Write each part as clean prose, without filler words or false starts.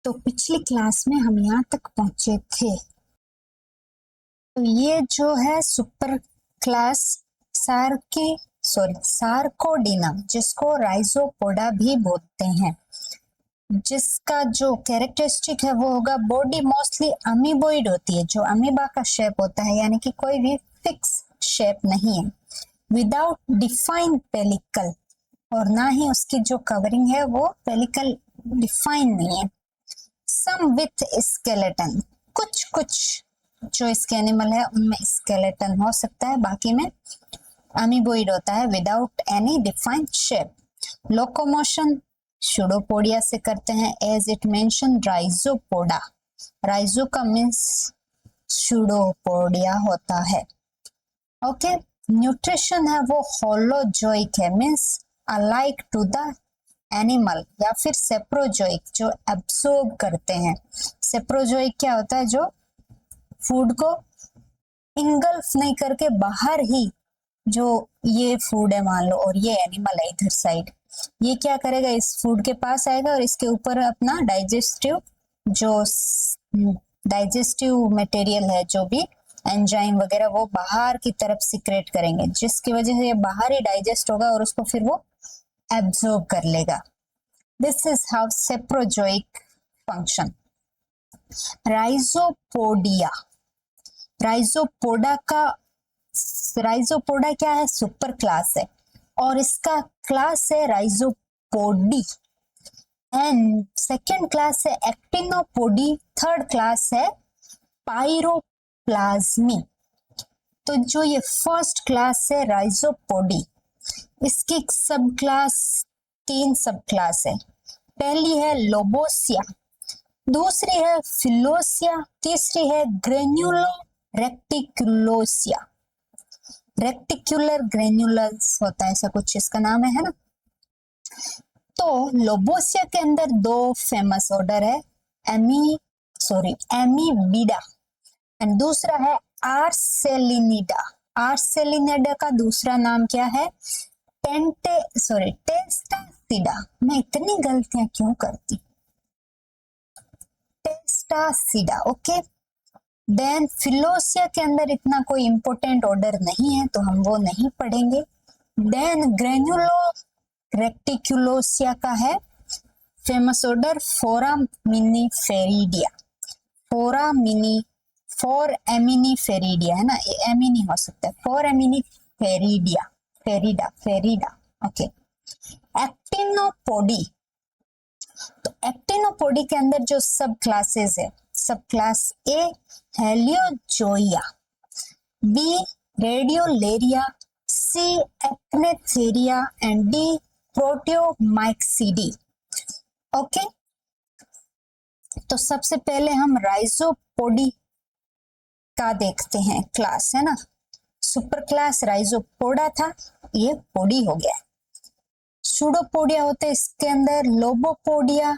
तो पिछली क्लास में हम यहाँ तक पहुंचे थे। तो ये जो है सुपर क्लास सार्कोडिनम, जिसको राइजोपोडा भी बोलते हैं, जिसका जो कैरेक्टरिस्टिक है वो होगा बॉडी मोस्टली अमीबोइड होती है, जो अमीबा का शेप होता है, यानी कि कोई भी फिक्स शेप नहीं है, विदाउट डिफाइंड पेलिकल, और ना ही उसकी जो कवरिंग है वो पेलिकल डिफाइन नहीं है। सम विथ स्केलेटन, कुछ जो इसके एनिमल है उनमें स्केलेटन हो सकता है, बाकी में अमीबोइड होता है without any defined shape. Locomotion pseudopodia से करते हैं, एज इट मेंशन राइजोपोडा, राइजो का मीन्स शूडोपोडिया होता है। ओके, न्यूट्रिशन है वो होलोजोइक है, means alike to the animal, या फिर सेप्रोजोइक जो एब्सॉर्ब करते हैं। सेप्रोजोइक क्या होता है? जो फूड को इंगल्फ नहीं करके बाहर ही, जो ये फूड है मान लो और ये एनिमल है इधर साइड, ये क्या करेगा, इस फूड के पास आएगा और इसके ऊपर अपना डाइजेस्टिव मटेरियल है, जो भी एंजाइम वगैरह, वो बाहर की तरफ सीक्रेट करेंगे, जिसकी वजह से ये बाहर ही डाइजेस्ट होगा और उसको फिर वो एब्सॉर्ब कर लेगा। This is how saprozoic function. Rhizopodia, rhizopoda क्या है? सुपर क्लास है, और इसका क्लास है राइजोपोडी, एंड सेकेंड क्लास है एक्टिनोपोडी, थर्ड क्लास है पाइरोप्लाज्मी। तो जो ये फर्स्ट क्लास है राइजोपोडी, इसकी सब क्लास, 3 सब क्लास है। पहली है लोबोसिया, दूसरी है फिलोसिया, तीसरी है ग्रेन्युलो रेक्टिकुलोसिया। रेक्टिकुलर ग्रेन्युलस होता है, ऐसा कुछ इसका नाम है ना। तो लोबोसिया के अंदर 2 फेमस ऑर्डर है, एमीबिडा, एंड दूसरा है आर्सेलिनिडा। आर्सेलिनिडा का दूसरा नाम क्या है? टेस्टासिडा। मैं इतनी गलतियां क्यों करती? टेस्टासिडा। ओके, देन फिलोसिया के अंदर इतना कोई इंपॉर्टेंट ऑर्डर नहीं है, तो हम वो नहीं पढ़ेंगे। देन ग्रेन्युलो रेक्टिकुलोसिया का है फेमस ऑर्डर फोरामिनीफेरिडिया। फोरामिनीफेरिडिया है ना, ये एमिनी हो सकता है, फेरिडा। ओके, एक्टिनोपोडी। तो एक्टिनोपोडी के अंदर जो सब क्लासेस है, sub class A heliozoia, B radiolaria, C acantharia, and D proteomyxida. Okay, तो सबसे पहले हम राइजोपोडी का देखते हैं, क्लास है ना, सुपर क्लास राइजोपोडा था, ये पोडी हो गया। सूडोपोडिया होते हैं इसके अंदर लोबोपोडिया,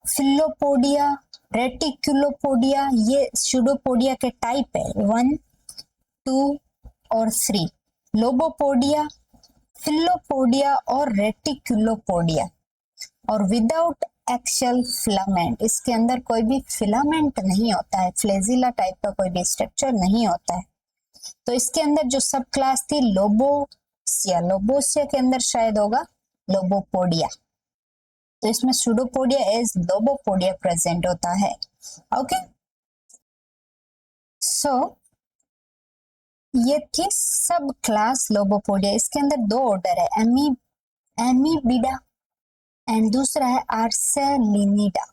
फिलोपोडिया, रेटिकुलोपोडिया, ये सूडोपोडिया के टाइप है 1, 2 और 3। लोबोपोडिया, फिलोपोडिया और रेटिकुलोपोडिया, और विदाउट एक्सल फिलामेंट, इसके अंदर कोई भी फिलामेंट नहीं होता है, फ्लेजिला टाइप का कोई भी स्ट्रक्चर नहीं होता है। तो इसके अंदर जो सब क्लास थी लोबोसिया के अंदर शायद होगा लोबोपोडिया, तो इसमें सूडोपोडिया एज लोबोपोडिया प्रेजेंट होता है। ओके, सो ये थी सब क्लास लोबोपोडिया। इसके अंदर 2 ऑर्डर है, एमीबिडा एंड दूसरा है आर्सेलिनिडा,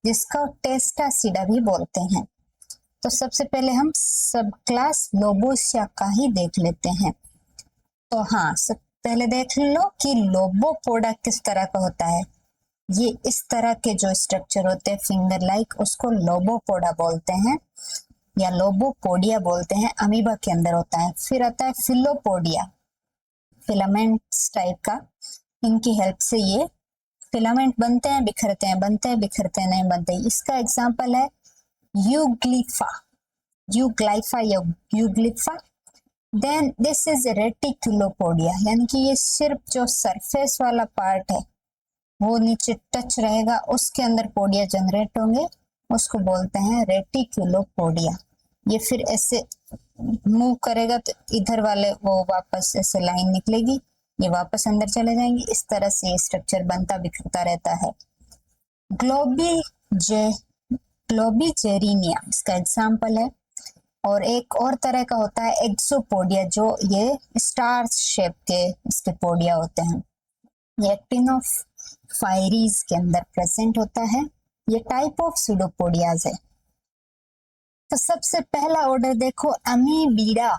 जिसका टेस्टासिडा भी बोलते हैं। तो सबसे पहले हम सब क्लास लोबोसिया का ही देख लेते हैं। तो हाँ, सब पहले देख लो कि लोबोपोडा किस तरह का होता है। ये इस तरह के जो स्ट्रक्चर होते हैं फिंगर लाइक, उसको लोबोपोडा बोलते हैं या लोबोपोडिया बोलते हैं, अमीबा के अंदर होता है। फिर आता है फिलोपोडिया, फिलामेंट्स टाइप का, इनकी हेल्प से ये फिलामेंट बनते हैं, बिखरते हैं, बनते हैं, बिखरते हैं, नहीं बनते। इसका एग्जांपल है यूग्लाइफा या यूग्लिफा। देन दिस इज रेटिकुलोपोडिया, यानी कि ये सिर्फ जो सरफेस वाला पार्ट है वो नीचे टच रहेगा, उसके अंदर पोडिया जनरेट होंगे, उसको बोलते हैं रेटिकुलोपोडिया। ये फिर ऐसे मूव करेगा तो इधर वाले वो वापस ऐसे लाइन निकलेगी, ये वापस अंदर चले जाएंगे। इस तरह से ये स्ट्रक्चर बनता बिखरता रहता है। ग्लोबिजेरिनिया इसका एग्जाम्पल है। और एक और तरह का होता है एक्सोपोडिया, जो ये स्टार शेप के इसके पोडिया होते हैं। ये एक्टिनोफाइरीज के अंदर प्रेजेंट होता है। ये टाइप ऑफ सूडोपोडियाज है। तो सबसे पहला ऑर्डर देखो, अमीबीडा।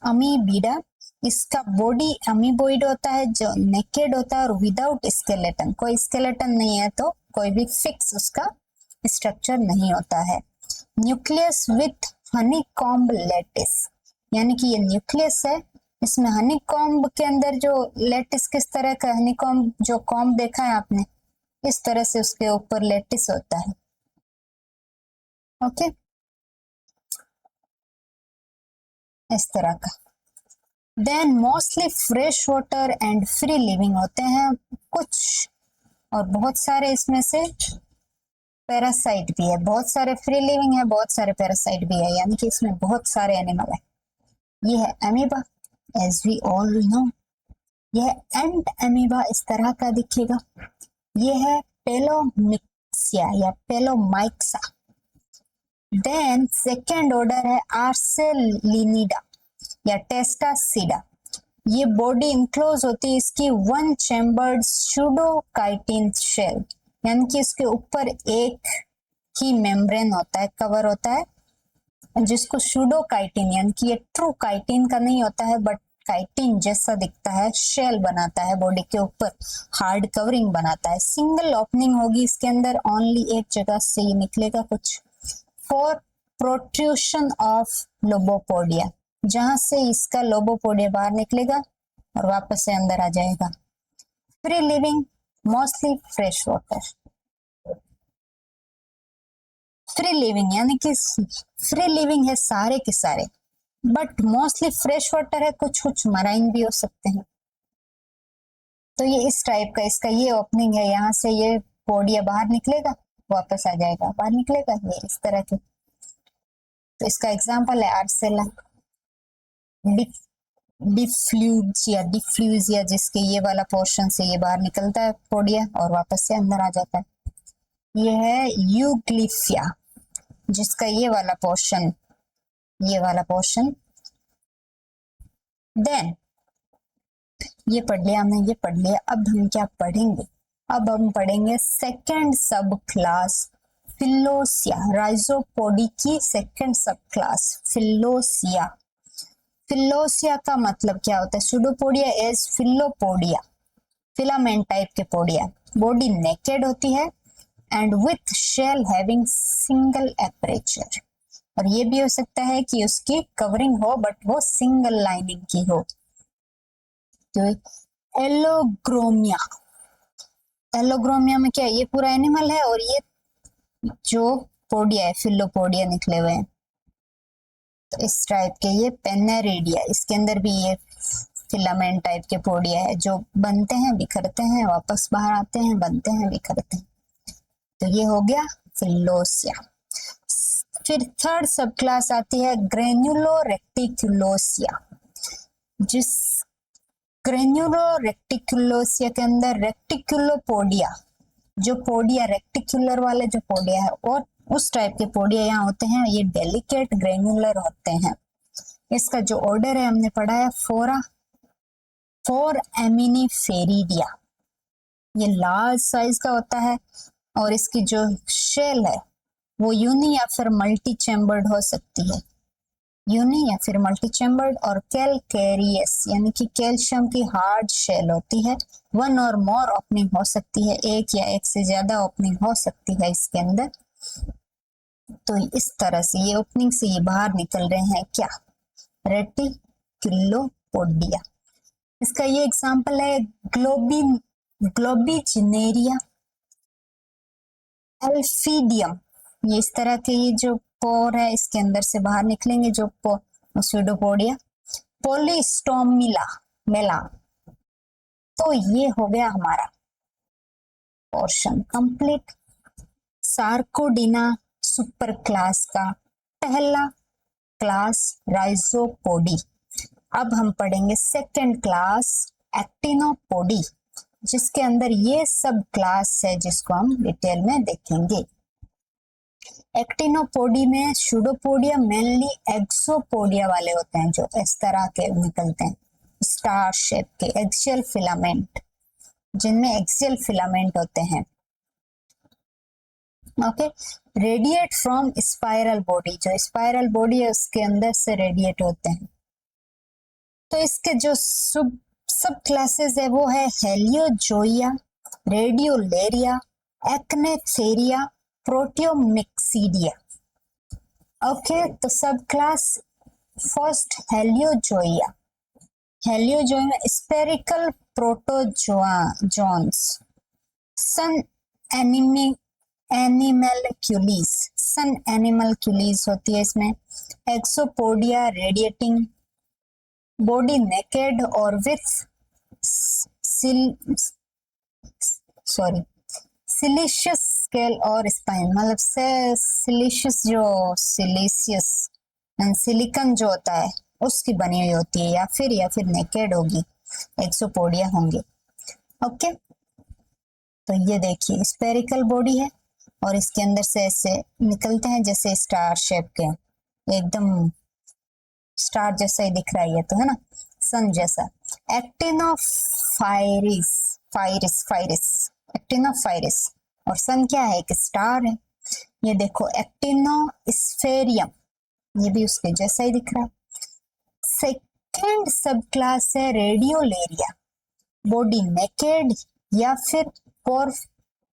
अमीबीडा, इसका बॉडी अमीबोइड होता है जो नेकेड होता है और विदाउट स्केलेटन, कोई स्केलेटन नहीं है तो कोई भी फिक्स उसका स्ट्रक्चर नहीं होता है। न्यूक्लियस विथ हनीकॉम्ब लेटिस, यानी कि ये न्यूक्लियस है, इसमें हनीकॉम्ब के अंदर जो लेटिस किस तरह का हनीकॉम्ब, जो कॉम्ब देखा है आपने, इस तरह से उसके ऊपर लेटिस होता है। ओके, इस तरह का। Then mostly fresh water and free living होते हैं कुछ, और बहुत सारे इसमें से पैरासाइट भी है। बहुत सारे फ्री लिविंग है, बहुत सारे पैरासाइट भी है, यानी कि इसमें बहुत सारे एनिमल है। ये है amoeba, as we all know. यह एंट अमीबा इस तरह का दिखेगा। ये है पेलोमिक्सिया या पेलोमाइक्सा। देन सेकेंड ऑर्डर है आर्सेलिनिडा या टेस्टासीडा। ये बॉडी इंक्लोज होती है इसकी वन चैम्बर्ड सूडोकाइटिन शेल, यानी कि इसके ऊपर एक ही मेम्ब्रेन होता है, कवर होता है, जिसको सूडोकाइटिन, यानी कि ये ट्रू काइटिन का नहीं होता है बट काइटिन जैसा दिखता है, शेल बनाता है बॉडी के ऊपर, हार्ड कवरिंग बनाता है। सिंगल ओपनिंग होगी इसके अंदर, ओनली एक जगह से ये निकलेगा कुछ, फॉर प्रोट्रूशन ऑफ लोबोपोडिया, जहां से इसका लोबोपोडिया बाहर निकलेगा और वापस से अंदर आ जाएगा। Free living, mostly fresh water. Free living यानी कि फ्री लिविंग है सारे के सारे, बट मोस्टली फ्रेश वाटर है, कुछ कुछ मराइन भी हो सकते हैं। तो ये इस टाइप का इसका ये ओपनिंग है, यहाँ से ये पोडिया बाहर निकलेगा, वापस आ जाएगा, बाहर निकलेगा, ये इस तरह के। तो इसका एग्जांपल है आर्सेला डिफ्यूजिया, जिसके ये वाला पोर्शन से ये बाहर निकलता है पोडिया और वापस से अंदर आ जाता है। ये है यूग्लिफिया, जिसका ये वाला पोर्शन देन ये पढ़ लिया हमने, ये पढ़ लिया। अब हम क्या पढ़ेंगे, अब हम पढ़ेंगे सेकेंड सब क्लास फिलोसिया, राइजोपोडी की सेकेंड सब क्लास फिलोसिया। फिलोसिया का मतलब क्या होता है? Pseudopodia as filopodia, filament type के पोडिया, बॉडी नेकेड होती है and with shell having single aperture. और ये भी हो सकता है कि उसकी कवरिंग हो बट वो सिंगल लाइनिंग की हो। तो एलोग्रोमिया, एलोग्रोमिया में क्या है, ये पूरा एनिमल है और ये जो पोडिया है फिलोपोडिया निकले हुए हैं। तो इस टाइप के ये पेनेरिडिया, इसके अंदर भी ये फिलामेंट टाइप के पोडिया है जो बनते हैं, बिखरते हैं, वापस बाहर आते हैं, बनते हैं, बिखरते हैं। तो ये हो गया फिलोसिया। फिर थर्ड सब क्लास आती है ग्रेन्युलो रेक्टिकुलोसिया। जिस ग्रेन्युलो रेक्टिकुलोसिया के अंदर रेक्टिकुलोपोडिया, जो पोडिया रेक्टिकुलर वाले जो पोडिया है और उस टाइप के पोडिया यहाँ होते हैं, ये डेलिकेट ग्रेन्युलर होते हैं। इसका जो ऑर्डर है हमने पढ़ा है फोरएमिनिफेरिडिया। ये लार्ज साइज का होता है और इसकी जो शेल है वो यूनी या फिर मल्टी चैम्बर्ड हो सकती है, यूनी या फिर मल्टी चैम्बर्ड। और कैलकेरियस यानी कि कैल्शियम की हार्ड शेल होती है। वन और मोर ओपनिंग हो सकती है, एक या एक से ज्यादा ओपनिंग हो सकती है इसके अंदर। तो इस तरह से ये ओपनिंग से ये बाहर निकल रहे हैं क्या, रेटिकुलोपोडिया। इसका ये एग्जांपल है ग्लोबिजिनेरिया, एल्फीडियम। ये इस तरह के ये जो पोर है इसके अंदर से बाहर निकलेंगे जो सूडोपोडिया, पॉलीस्टोमिला मेला। तो ये हो गया हमारा portion complete. Sarcodina super class का पहला क्लास राइजोपोडी। अब हम पढ़ेंगे सेकंड क्लास एक्टिनोपोडी, जिसके अंदर ये सब क्लास है जिसको हम डिटेल में देखेंगे। एक्टिनोपोडी में सूडोपोडिया मेनली एक्सोपोडिया वाले होते हैं, जो इस तरह के निकलते हैं, स्टार शेप के एक्सियल फिलामेंट, जिनमें एक्सियल फिलामेंट होते हैं। Okay, radiate from spiral body, जो स्पाइरल बॉडी है उसके अंदर से रेडिएट होते हैं। तो इसके जो सब क्लासेस है वो है हेलियोजोइया, रेडियोलेरिया, एक्नेथेरिया, प्रोटियोमिक्सीडिया। ओके, तो सब क्लास फर्स्ट हेलियोजोइया। हेलियोजोइया में स्पेरिकल प्रोटोजोन्स, सन एनिमलक्यूलीज, सन एनिमलक्यूलीज होती है इसमें। एक्सोपोडिया रेडिएटिंग, बॉडी नेकेड और विथ सिलिशियस स्केल और स्पाइन, मतलब से सिलिशियस जो सिलिशियस सिलिकन जो होता है उसकी बनी हुई होती है, या फिर नेकेड होगी, एक्सोपोडिया होंगे। ओके, तो ये देखिए स्पेरिकल बॉडी है और इसके अंदर से ऐसे निकलते हैं जैसे स्टार शेप के, एकदम स्टार जैसा ही दिख रहा है ये तो, है ना, सन जैसा। एक्टिनोफाइरिस, एक्टिनोफाइरिस, और सन क्या है, एक स्टार है। ये देखो एक्टिनोस्फेरियम, ये भी उसके जैसा ही दिख रहा है। सेकेंड सब क्लास है रेडियोलेरिया, बॉडी नेकेड या फिर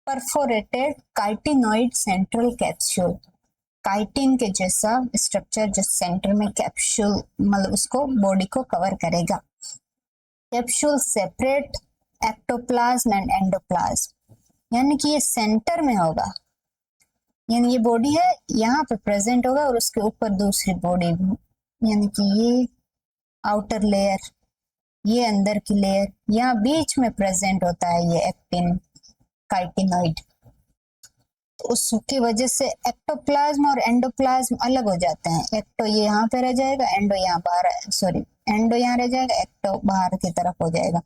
परफोरेटेड काइटिनोइड सेंट्रल कैप्सूल, काइटिन के जैसा स्ट्रक्चर जो सेंटर में कैप्सूल, मतलब उसको बॉडी को कवर करेगा। Capsule separate ectoplasm and endoplasm, यानी कि ये सेंटर में होगा, यानी ये बॉडी है यहाँ पे प्रेजेंट होगा और उसके ऊपर दूसरी बॉडी, यानी कि ये आउटर लेयर, ये अंदर की लेयर, यहाँ बीच में प्रेजेंट होता है ये एक्टिन काइटिनोइड। तो उसकी वजह से एक्टोप्लाज्म और एंडोप्लाज्म अलग हो जाते हैं। एक्टो ये यहाँ पे रह जाएगा, एंडो यहाँ बाहर, एंडो यहाँ रह जाएगा, एक्टो बाहर की तरफ हो जाएगा।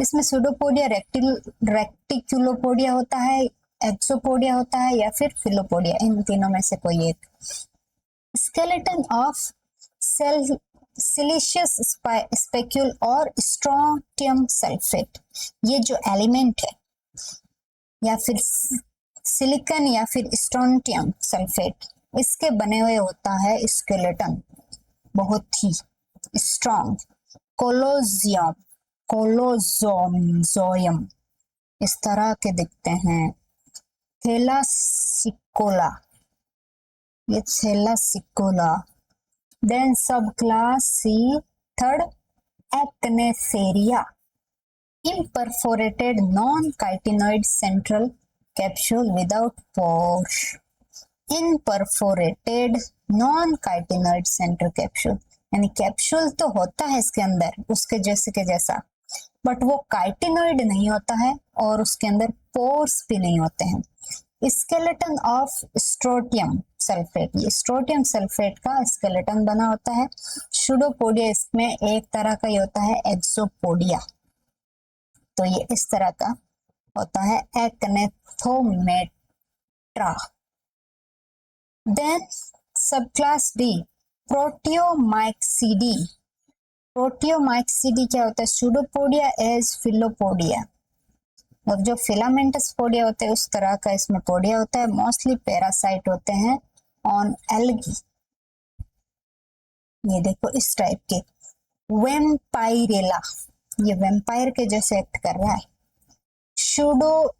इसमें सूडोपोडिया रेक्टिकुलोपोडिया होता है, एक्सोपोडिया होता है, या फिर फिलोपोडिया, इन तीनों में से कोई एक। स्केलेटन ऑफ सेल सिलिशियस स्पेक्यूल और स्ट्रोंटियम सल्फेट, ये जो एलिमेंट है, या फिर सिलिकन या फिर स्ट्रोंटियम सल्फेट, इसके बने हुए होता है स्केलेटन, बहुत ही स्ट्रॉन्ग। कोलोजोम इस तरह के दिखते हैं। थैलासिकोला, ये thalassicolla. Then sub class C third acantharia, imperforated non-chitinoid central capsule without pore, imperforated non-chitinoid central capsule, यानी कैप्सूल तो होता है इसके अंदर उसके जैसे के जैसा, बट वो काइटिनोइड नहीं होता है और उसके अंदर पोर्स भी नहीं होते हैं। स्केलेटन ऑफ स्ट्रोटियम सल्फेट, ये स्ट्रोटियम सल्फेट का स्केलेटन बना होता है। सूडोपोडिया इसमें एक तरह का ही होता है, एक्सोपोडिया, तो ये इस तरह का होता है, एक्नेथोमेट्रा। Then sub class D प्रोटियोमाइक्सीडी। प्रोटियोमाइक्सीडी क्या होता है, सूडोपोडिया एज फिलोपोडिया, और जो फिलामेंटस पोडिया होते हैं उस तरह का इसमें पोडिया होता है। मोस्टली पैरासाइट होते हैं ऑन एल्गी, ये देखो इस टाइप के। वेम्पाइरेला, ये वेम्पायर के जैसे एक्ट कर रहा है। सूडोस्पोरा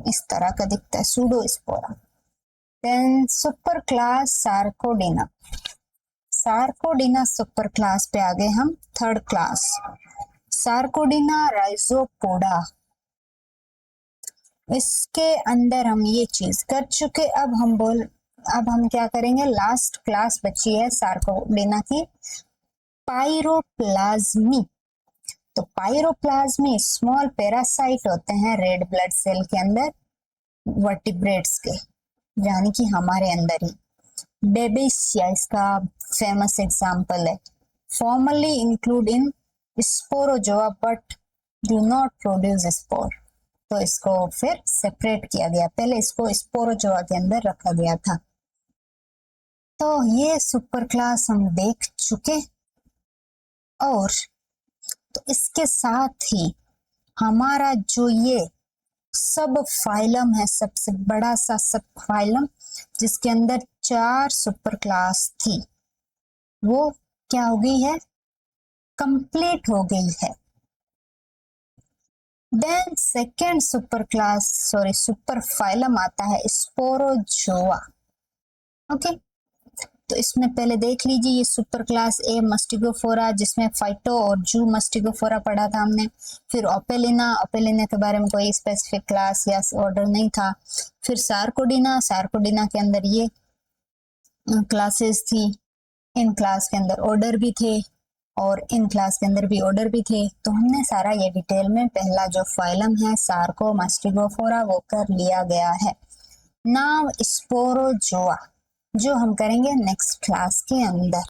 इस तरह का दिखता है, pseudospora. Then super class sarcodina, sarcodina super class पे आ गए हम। थर्ड क्लास सार्कोडिना राइजोपोडा, इसके अंदर हम ये चीज कर चुके। अब हम क्या करेंगे, लास्ट क्लास बची है सार्कोडिना की, पाइरोप्लाज्मी। तो पायरोप्लाज्म में स्मॉल पैरासाइट होते हैं रेड ब्लड सेल के अंदर, वर्टिब्रेट्स के, यानी कि हमारे अंदर ही। बेबेशिया इसका फेमस एग्जाम्पल है। Formally include in Sporozoa but do not produce spore. तो इसको फिर सेपरेट किया गया, पहले इसको स्पोरोजोआ के अंदर रखा गया था। तो ये सुपर क्लास हम देख चुके, और तो इसके साथ ही हमारा जो ये सब फाइलम है, सबसे बड़ा सा सब फाइलम जिसके अंदर 4 सुपर क्लास थी, वो क्या हो गई है, कंप्लीट हो गई है। Then second super class super phylum आता है स्पोरोजोआ। ओके, तो इसमें पहले देख लीजिए ये सुपर क्लास ए मस्टिगोफोरा, जिसमें फाइटो और जू मस्टिगोफोरा पढ़ा था हमने। फिर ओपेलिना, ओपेलिना के बारे में कोई स्पेसिफिक क्लास या ऑर्डर नहीं था। फिर सार्कोडिना, सार्कोडिना के अंदर ये क्लासेस थी, इन क्लास के अंदर ऑर्डर भी थे और इन क्लास के अंदर भी ऑर्डर भी थे। तो हमने सारा ये डिटेल में पहला जो फाइलम है सार्को मस्टिगोफोरा वो कर लिया गया है। नाउ स्पोरोजोआ, जो हम करेंगे नेक्स्ट क्लास के अंदर।